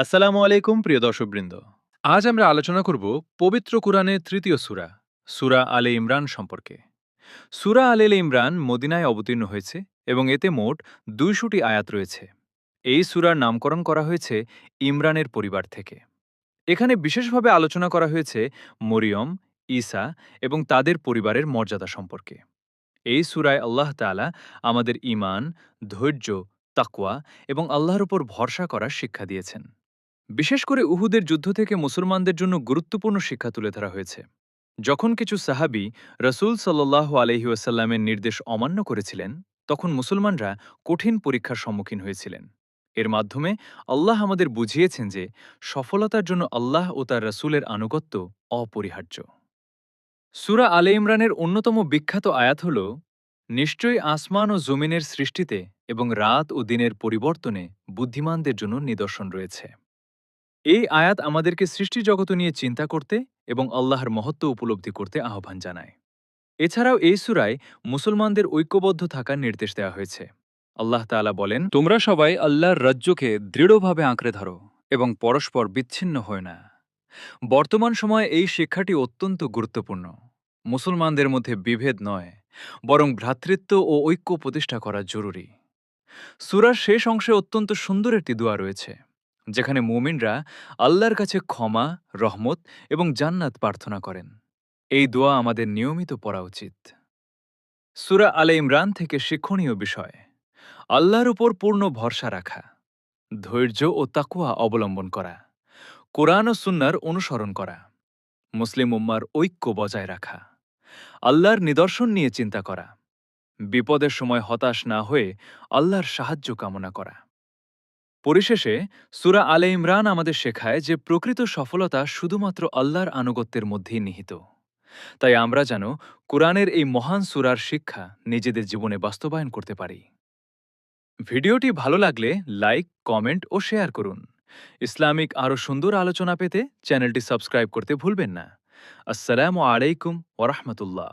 আসসালামু আলাইকুম প্রিয় দর্শকবৃন্দ। আজ আমরা আলোচনা করব পবিত্র কুরআনের তৃতীয় সূরা, সূরা আলে ইমরান সম্পর্কে। সূরা আলে ইমরান মদিনায় অবতীর্ণ হয়েছে এবং এতে মোট ২০০টি আয়াত রয়েছে। এই সূরার নামকরণ করা হয়েছে ইমরানের পরিবার থেকে। এখানে বিশেষভাবে আলোচনা করা হয়েছে মরিয়ম, ঈসা এবং তাদের পরিবারের মর্যাদা সম্পর্কে। এই সূরায় আল্লাহ তাআলা আমাদের ঈমান, ধৈর্য, তাকওয়া এবং আল্লাহর উপর ভরসা করার শিক্ষা দিয়েছেন। বিশেষ করে উহুদের যুদ্ধ থেকে মুসলমানদের জন্য গুরুত্বপূর্ণ শিক্ষা তুলে ধরা হয়েছে। যখন কিছু সাহাবী রসূল সাল্লাল্লাহু আলাইহি ওয়াসাল্লামের নির্দেশ অমান্য করেছিলেন, তখন মুসলমানরা কঠিন পরীক্ষার সম্মুখীন হয়েছিলেন। এর মাধ্যমে আল্লাহ আমাদের বুঝিয়েছেন যে সফলতার জন্য আল্লাহ ও তার রসূলের আনুগত্য অপরিহার্য। সূরা আলে ইমরানের অন্যতম বিখ্যাত আয়াত হল, নিশ্চয়ই আসমান ও জমিনের সৃষ্টিতে এবং রাত ও দিনের পরিবর্তনে বুদ্ধিমানদের জন্য নিদর্শন রয়েছে। এই আয়াত আমাদেরকে সৃষ্টি জগত নিয়ে চিন্তা করতে এবং আল্লাহর মহত্ব উপলব্ধি করতে আহ্বান জানায়। এছাড়াও এই সূরায় মুসলমানদের ঐক্যবদ্ধ থাকার নির্দেশ দেওয়া হয়েছে। আল্লাহ তাআলা বলেন, তোমরা সবাই আল্লাহর রাজ্যকে দৃঢ়ভাবে আঁকড়ে ধরো এবং পরস্পর বিচ্ছিন্ন হয় না। বর্তমান সময়ে এই শিক্ষাটি অত্যন্ত গুরুত্বপূর্ণ। মুসলমানদের মধ্যে বিভেদ নয়, বরং ভ্রাতৃত্ব ও ঐক্য প্রতিষ্ঠা করা জরুরি। সূরার শেষ অংশে অত্যন্ত সুন্দর একটি দোয়া রয়েছে, যেখানে মুমিনরা আল্লাহর কাছে ক্ষমা, রহমত এবং জান্নাত প্রার্থনা করেন। এই দোয়া আমাদের নিয়মিত পড়া উচিত। সূরা আলে ইমরান থেকে শিক্ষণীয় বিষয়: আল্লাহর উপর পূর্ণ ভরসা রাখা, ধৈর্য ও তাকওয়া অবলম্বন করা, কোরআন ও সুন্নাহর অনুসরণ করা, মুসলিম উম্মার ঐক্য বজায় রাখা, আল্লাহর নিদর্শন নিয়ে চিন্তা করা, বিপদের সময় হতাশ না হয়ে আল্লাহর সাহায্য কামনা করা। পরিশেষে সূরা আলে ইমরান আমাদের শেখায় যে প্রকৃত সফলতা শুধুমাত্র আল্লাহর আনুগত্যের মধ্যেই নিহিত। তাই আমরা যেন কুরআনের এই মহান সূরার শিক্ষা নিজেদের জীবনে বাস্তবায়ন করতে পারি। ভিডিওটি ভালো লাগলে লাইক, কমেন্ট ও শেয়ার করুন। ইসলামিক আরও সুন্দর আলোচনা পেতে চ্যানেলটি সাবস্ক্রাইব করতে ভুলবেন না। আসসালামু আলাইকুম ওয়া রাহমাতুল্লাহ।